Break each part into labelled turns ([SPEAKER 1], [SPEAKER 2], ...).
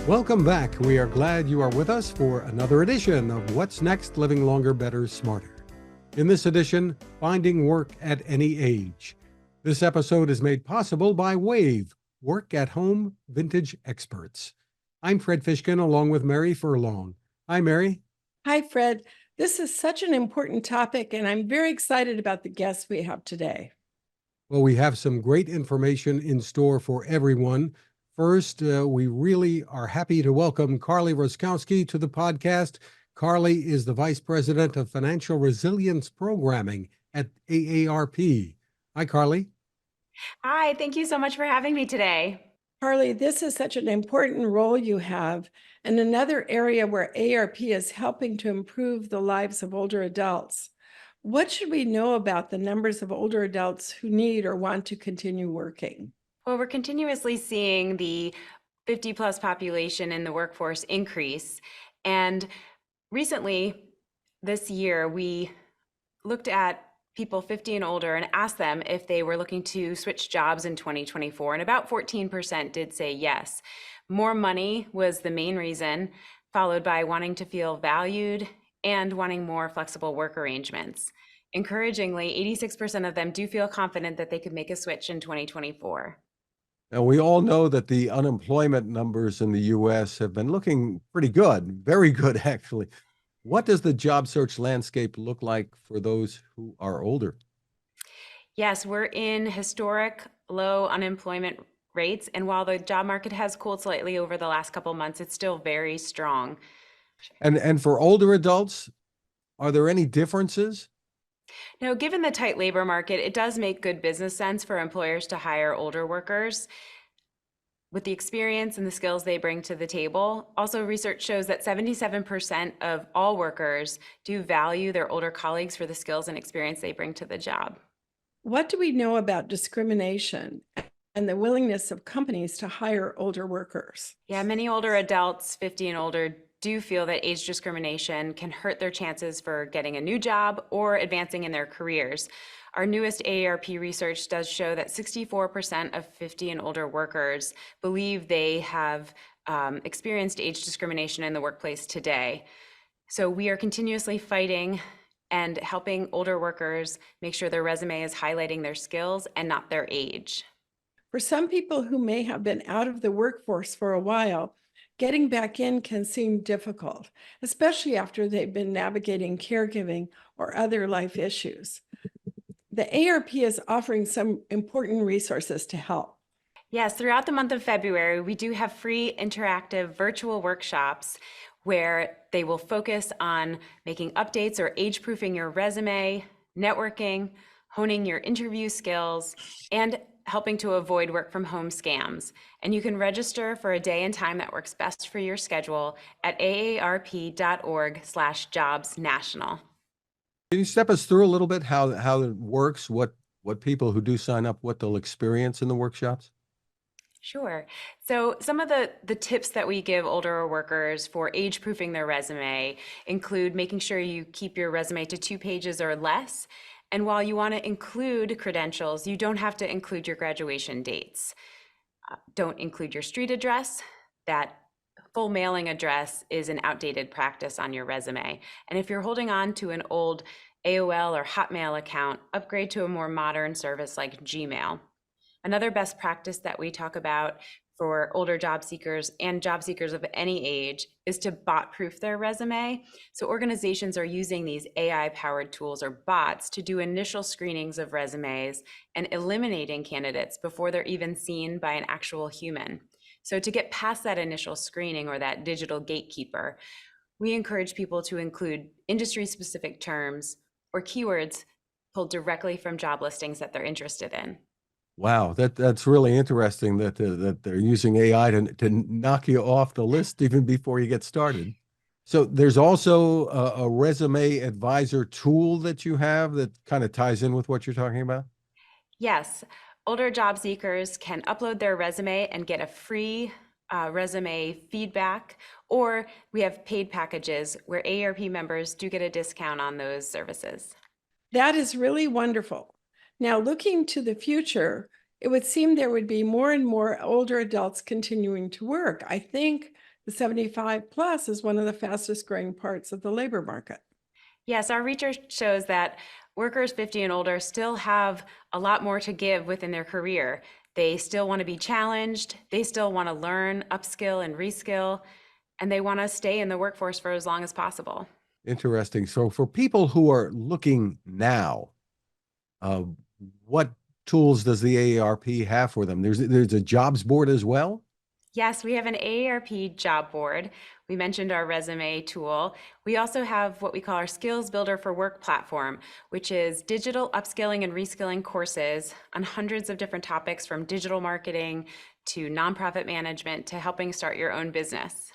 [SPEAKER 1] Welcome back. We are glad you are with us for another edition of What's Next? Living Longer, Better, Smarter. In this edition, finding work at any age. This episode is made possible by Wave, Work at Home Vintage Experts. I'm Fred Fishkin along with Mary Furlong. Hi, Mary.
[SPEAKER 2] Hi, Fred. This is such an important topic, and I'm very excited about the guests we have today.
[SPEAKER 1] Well, we have some great information in store for everyone. First, we really are happy to welcome Carly Roskowski to the podcast. Carly is the Vice President of Financial Resilience Programming at AARP. Hi, Carly.
[SPEAKER 3] Hi, thank you so much for having me today.
[SPEAKER 2] Carly, this is such an important role you have, and another area where AARP is helping to improve the lives of older adults. What should we know about the numbers of older adults who need or want to continue working?
[SPEAKER 3] Well, we're continuously seeing the 50 plus population in the workforce increase. And recently, this year, we looked at people 50 and older and asked them if they were looking to switch jobs in 2024. And about 14% did say yes. More money was the main reason, followed by wanting to feel valued and wanting more flexible work arrangements. Encouragingly, 86% of them do feel confident that they could make a switch in 2024.
[SPEAKER 1] Now, we all know that the unemployment numbers in the U.S. have been looking pretty good, very good, actually. What does the job search landscape look like for those who are older?
[SPEAKER 3] Yes, we're in historic low unemployment rates. And while the job market has cooled slightly over the last couple months, it's still very strong.
[SPEAKER 1] And for older adults, are there any differences?
[SPEAKER 3] Now, given the tight labor market, it does make good business sense for employers to hire older workers with the experience and the skills they bring to the table. Also, research shows that 77% of all workers do value their older colleagues for the skills and experience they bring to the job.
[SPEAKER 2] What do we know about discrimination and the willingness of companies to hire older workers?
[SPEAKER 3] Yeah, many older adults, 50 and older, do feel that age discrimination can hurt their chances for getting a new job or advancing in their careers. Our newest AARP research does show that 64% of 50 and older workers believe they have experienced age discrimination in the workplace today. So we are continuously fighting and helping older workers make sure their resume is highlighting their skills and not their age.
[SPEAKER 2] For some people who may have been out of the workforce for a while, getting back in can seem difficult, especially after they've been navigating caregiving or other life issues. The AARP is offering some important resources to help.
[SPEAKER 3] Yes, throughout the month of February, we do have free interactive virtual workshops where they will focus on making updates or age-proofing your resume, networking, honing your interview skills, and helping to avoid work from home scams. And you can register for a day and time that works best for your schedule at aarp.org/jobsnational.
[SPEAKER 1] Can you step us through a little bit how it works, what people who do sign up, what they'll experience in the workshops?
[SPEAKER 3] Sure. So some of the tips that we give older workers for age-proofing their resume include making sure you keep your resume to 2 pages or less. And while you want to include credentials, you don't have to include your graduation dates. Don't include your street address. That full mailing address is an outdated practice on your resume. And if you're holding on to an old AOL or Hotmail account, upgrade to a more modern service like Gmail. Another best practice that we talk about for older job seekers and job seekers of any age is to bot-proof their resume. So organizations are using these AI-powered tools or bots to do initial screenings of resumes and eliminating candidates before they're even seen by an actual human. So to get past that initial screening or that digital gatekeeper, we encourage people to include industry-specific terms or keywords pulled directly from job listings that they're interested in.
[SPEAKER 1] Wow, that's really interesting that they're using AI to knock you off the list even before you get started. So there's also a resume advisor tool that you have that kind of ties in with what you're talking about?
[SPEAKER 3] Yes, older job seekers can upload their resume and get a free resume feedback, or we have paid packages where AARP members do get a discount on those services.
[SPEAKER 2] That is really wonderful. Now, looking to the future, it would seem there would be more and more older adults continuing to work. I think the 75 plus is one of the fastest growing parts of the labor market.
[SPEAKER 3] Yes, our research shows that workers 50 and older still have a lot more to give within their career. They still want to be challenged, they still want to learn, upskill, and reskill, and they want to stay in the workforce for as long as possible.
[SPEAKER 1] Interesting. So for people who are looking now, uh, what tools does the AARP have for them? There's a jobs board as well?
[SPEAKER 3] Yes, we have an AARP job board. We mentioned our resume tool. We also have what we call our Skills Builder for Work platform, which is digital upskilling and reskilling courses on hundreds of different topics, from digital marketing to nonprofit management to helping start your own business.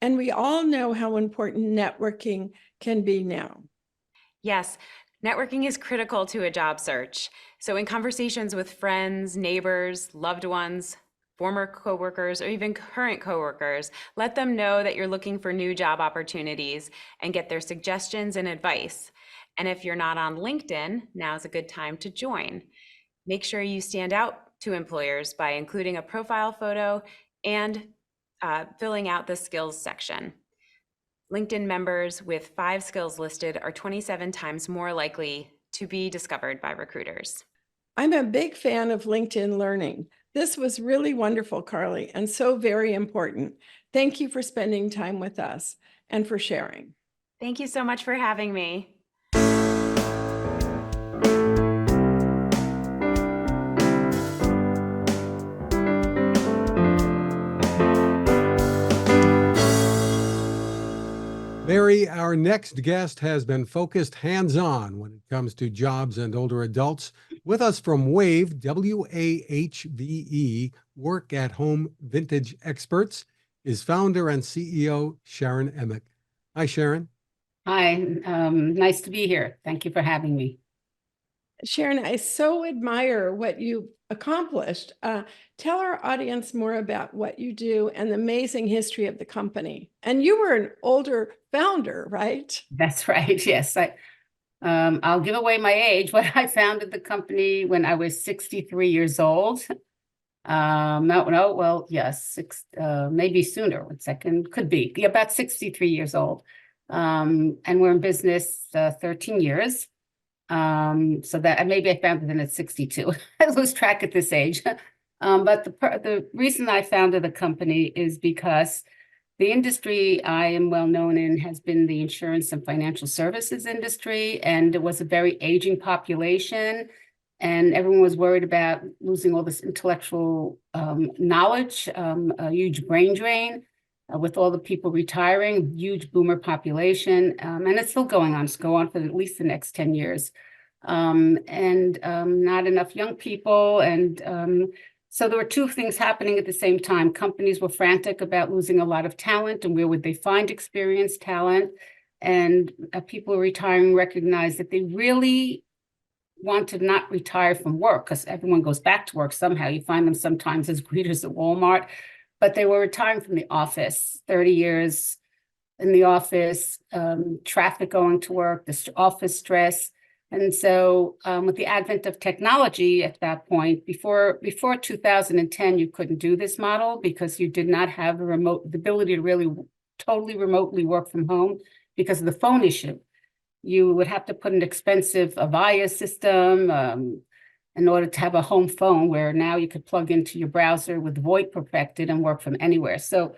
[SPEAKER 2] And we all know how important networking can be now.
[SPEAKER 3] Yes, networking is critical to a job search. So in conversations with friends, neighbors, loved ones, former coworkers, or even current coworkers, let them know that you're looking for new job opportunities and get their suggestions and advice. And if you're not on LinkedIn, now's a good time to join. Make sure you stand out to employers by including a profile photo and filling out the skills section. LinkedIn members with 5 skills listed are 27 times more likely to be discovered by recruiters.
[SPEAKER 2] I'm a big fan of LinkedIn Learning. This was really wonderful, Carly, and so very important. Thank you for spending time with us and for sharing.
[SPEAKER 3] Thank you so much for having me.
[SPEAKER 1] Mary, our next guest has been focused hands-on when it comes to jobs and older adults. With us from WAVE, WAHVE, Work at Home Vintage Experts, is founder and CEO Sharon Emick. Hi, Sharon.
[SPEAKER 4] Hi, nice to be here. Thank you for having me.
[SPEAKER 2] Sharon, I so admire what you've accomplished. Tell our audience more about what you do and the amazing history of the company. And you were an older founder, right?
[SPEAKER 4] That's right. Yes, I'll give away my age, but I founded the company when I was 63 years old. Yes, maybe sooner. 1 second, could be. Yeah, about 63 years old. And we're in business 13 years. So that maybe I founded it at 62. I lose track at this age. But the reason I founded the company is because the industry I am well known in has been the insurance and financial services industry, and it was a very aging population, and everyone was worried about losing all this intellectual knowledge, a huge brain drain. With all the people retiring, huge boomer population, and it's still going on. It's going on for at least the next 10 years. Not enough young people. So there were two things happening at the same time. Companies were frantic about losing a lot of talent, and where would they find experienced talent? And people retiring recognized that they really want to not retire from work, because everyone goes back to work somehow. You find them sometimes as greeters at Walmart. But they were retiring from the office, 30 years in the office, traffic going to work, the office stress. And so with the advent of technology at that point, before 2010, you couldn't do this model because you did not have the ability to really totally remotely work from home because of the phone issue. You would have to put an expensive Avaya system, in order to have a home phone, where now you could plug into your browser with VoIP perfected and work from anywhere. So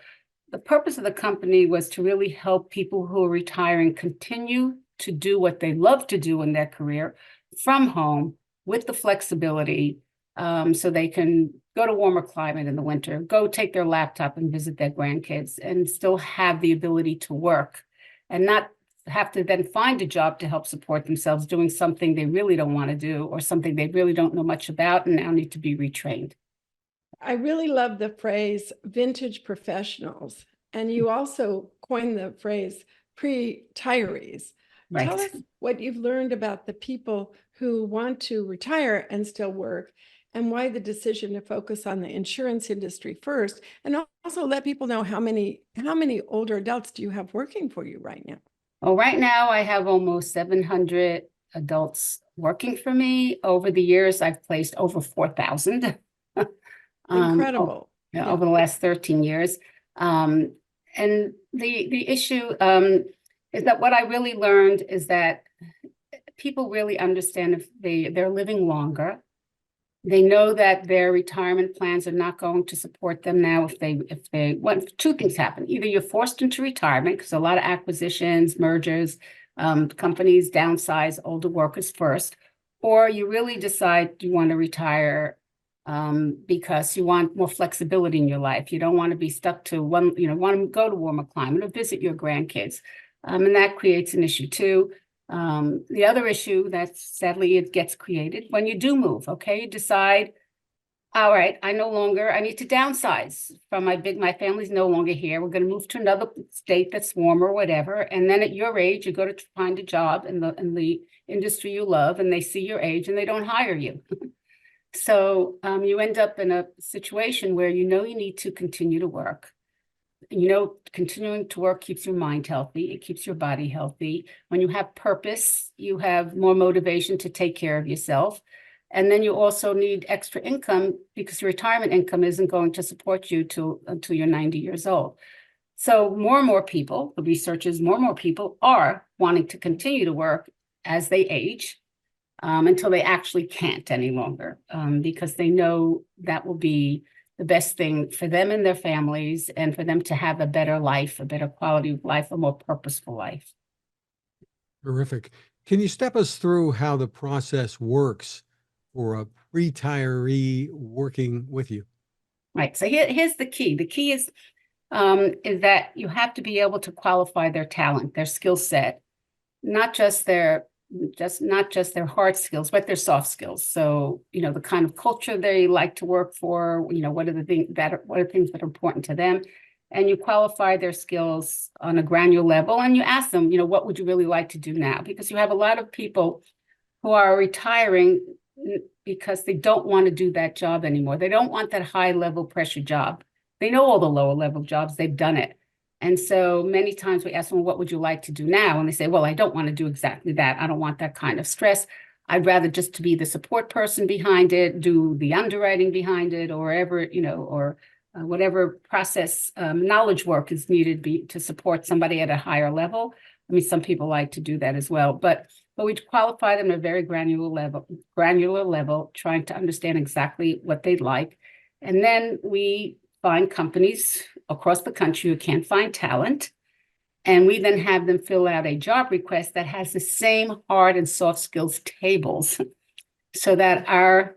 [SPEAKER 4] the purpose of the company was to really help people who are retiring continue to do what they love to do in their career from home with the flexibility, so they can go to warmer climate in the winter, go take their laptop and visit their grandkids, and still have the ability to work and not have to then find a job to help support themselves doing something they really don't want to do, or something they really don't know much about and now need to be retrained.
[SPEAKER 2] I really love the phrase vintage professionals. And you also coined the phrase pre-retirees.
[SPEAKER 4] Right.
[SPEAKER 2] Tell us what you've learned about the people who want to retire and still work, and why the decision to focus on the insurance industry first, and also let people know how many older adults do you have working for you right now?
[SPEAKER 4] Well, right now I have almost 700 adults working for me. Over the years, I've placed over 4,000.
[SPEAKER 2] Incredible.
[SPEAKER 4] Yeah,
[SPEAKER 2] Yeah.
[SPEAKER 4] over the last 13 years. And the issue is that what I really learned is that people really understand if they're living longer. They know that their retirement plans are not going to support them now if they want. Two things happen. Either you're forced into retirement because a lot of acquisitions, mergers, companies downsize older workers first, or you really decide you want to retire because you want more flexibility in your life. You don't want to be stuck to one, want to go to warmer climate or visit your grandkids. And that creates an issue too. The other issue that sadly it gets created when you do move, okay, you decide, all right, I need to downsize from my family's no longer here. We're going to move to another state that's warmer or whatever. And then at your age, you go to find a job in the industry you love, and they see your age and they don't hire you. So you end up in a situation where you need to continue to work. Continuing to work keeps your mind healthy. It keeps your body healthy. When you have purpose, you have more motivation to take care of yourself. And then you also need extra income because your retirement income isn't going to support you until you're 90 years old. So more and more people, the research is more and more people are wanting to continue to work as they age until they actually can't any longer because they know that will be the best thing for them and their families and for them to have a better life, a better quality of life, a more purposeful life.
[SPEAKER 1] Terrific. Can you step us through how the process works for a retiree working with you?
[SPEAKER 4] Right. So here's the key. The key is that you have to be able to qualify their talent, their skill set, not just their hard skills, but their soft skills. So, the kind of culture they like to work for, what are things that are important to them. And you qualify their skills on a granular level and you ask them, what would you really like to do now? Because you have a lot of people who are retiring because they don't want to do that job anymore. They don't want that high level pressure job. They know all the lower level jobs, they've done it. And so many times we ask them, what would you like to do now? And they say, well, I don't want to do exactly that. I don't want that kind of stress. I'd rather just to be the support person behind it, do the underwriting behind it, or whatever process knowledge work is needed to support somebody at a higher level. I mean, some people like to do that as well, but we qualify them at a very granular level, trying to understand exactly what they'd like. And then we find companies across the country who can't find talent. And we then have them fill out a job request that has the same hard and soft skills tables so that our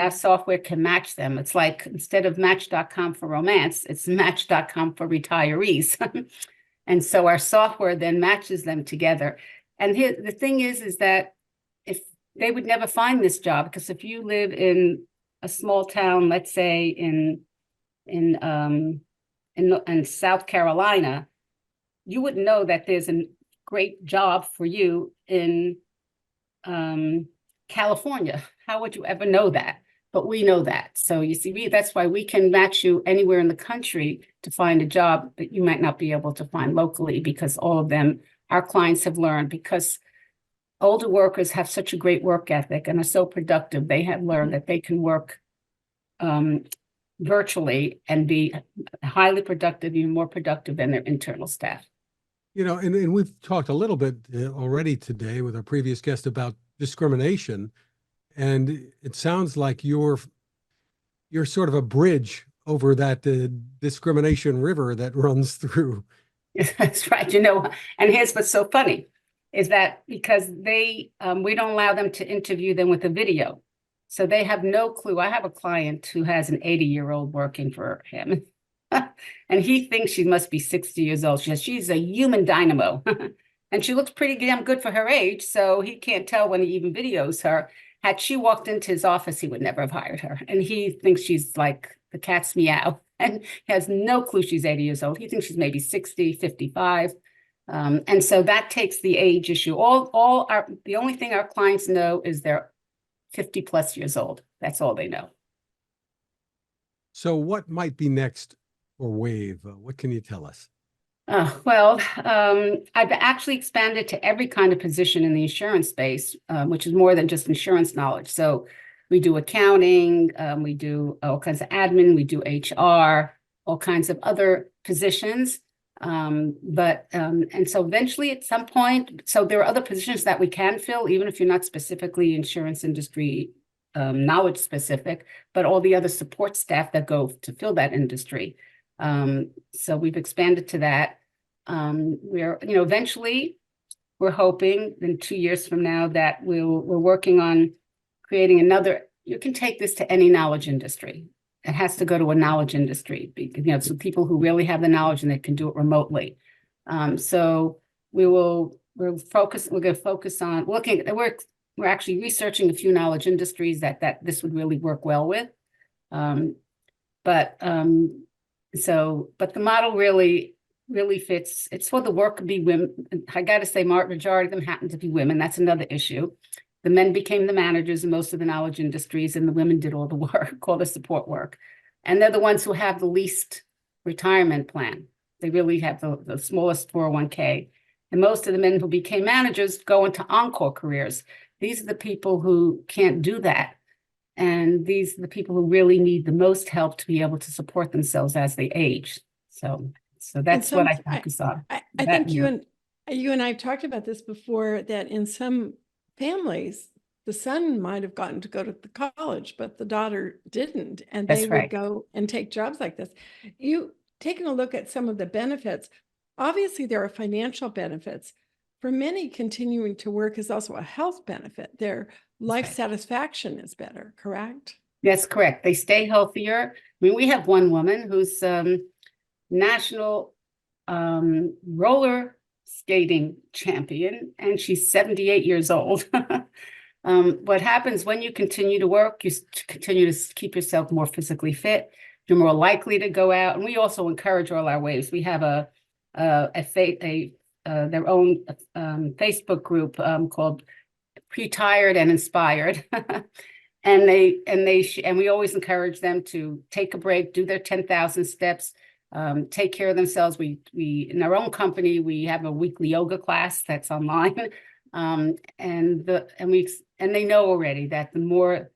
[SPEAKER 4] software can match them. It's like instead of Match.com for romance, it's Match.com for retirees. And so our software then matches them together. And here, the thing is that if they would never find this job, because if you live in a small town, let's say in South Carolina, you wouldn't know that there's a great job for you in California. How would you ever know that? But we know that. So you see, that's why we can match you anywhere in the country to find a job that you might not be able to find locally, because all of them, our clients have learned, because older workers have such a great work ethic and are so productive, they have learned that they can work virtually and be highly productive, even more productive than their internal staff.
[SPEAKER 1] And we've talked a little bit already today with our previous guest about discrimination, and it sounds like you're sort of a bridge over that discrimination river that runs through.
[SPEAKER 4] That's right. And here's what's so funny is that because we don't allow them to interview them with a video. So they have no clue. I have a client who has an 80-year-old working for him. And he thinks she must be 60 years old. She's a human dynamo. And she looks pretty damn good for her age. So he can't tell when he even videos her. Had she walked into his office, he would never have hired her. And he thinks she's like the cat's meow. And he has no clue she's 80 years old. He thinks she's maybe 60, 55. And so that takes the age issue. The only thing our clients know is they're 50 plus years old. That's all they know.
[SPEAKER 1] So what might be next for WAVE? What can you tell us?
[SPEAKER 4] I've actually expanded to every kind of position in the insurance space, which is more than just insurance knowledge. So we do accounting, we do all kinds of admin, we do HR, all kinds of other positions. And so eventually at some point, so there are other positions that we can fill, even if you're not specifically insurance industry knowledge specific, but all the other support staff that go to fill that industry. So we've expanded to that. Eventually we're hoping in 2 years from now that we're working on creating another, you can take this to any knowledge industry. It has to go to a knowledge industry, so people who really have the knowledge and they can do it remotely. So we're going to focus on looking at, we're actually researching a few knowledge industries that this would really work well with. But the model really fits. It's for the work to be women. I got to say, majority of them happen to be women. That's another issue. The men became the managers in most of the knowledge industries, and the women did all the work, all the support work. And they're the ones who have the least retirement plan. They really have the smallest 401k. And most of the men who became managers go into encore careers. These are the people who can't do that. And these are the people who really need the most help to be able to support themselves as they age. So that's what I focus on.
[SPEAKER 2] I think you and I have talked about this before, that in some families, the son might have gotten to go to the college, but the daughter didn't, and they would go and take jobs like this. You taking a look at some of the benefits, obviously there are financial benefits. For many, continuing to work is also a health benefit. Their life satisfaction is better, correct?
[SPEAKER 4] That's correct. They stay healthier. I mean, we have one woman who's national roller skating champion, and she's 78 years old. What happens when you continue to work, you continue to keep yourself more physically fit. You're more likely to go out, and we also encourage all our waves. We have their own Facebook group called Pre-Tired and Inspired, and we always encourage them to take a break, do their 10,000 steps, take care of themselves. We in our own company, we have a weekly yoga class that's online, and they know already that the more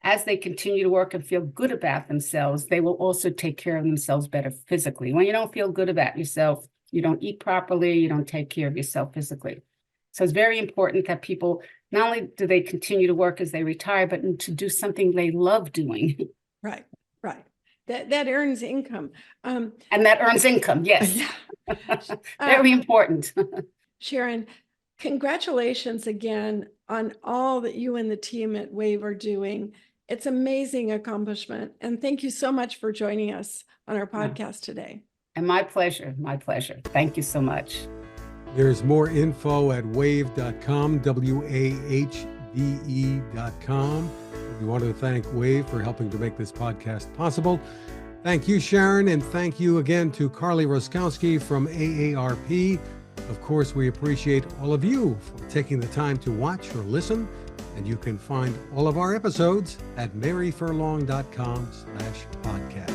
[SPEAKER 4] as they continue to work and feel good about themselves, they will also take care of themselves better physically. When you don't feel good about yourself, you don't eat properly, you don't take care of yourself physically. So it's very important that people, not only do they continue to work as they retire, but to do something they love doing.
[SPEAKER 2] Right. That earns income.
[SPEAKER 4] And that earns income, yes. Very important.
[SPEAKER 2] Sharon, congratulations again on all that you and the team at WAVE are doing. It's amazing accomplishment. And thank you so much for joining us on our podcast today.
[SPEAKER 4] And my pleasure. Thank you so much.
[SPEAKER 1] There's more info at wave.com, WAHVE.com. We want to thank WAVE for helping to make this podcast possible. Thank you, Sharon, and thank you again to Carly Roskowski from AARP. Of course, we appreciate all of you for taking the time to watch or listen, and you can find all of our episodes at maryfurlong.com/podcast.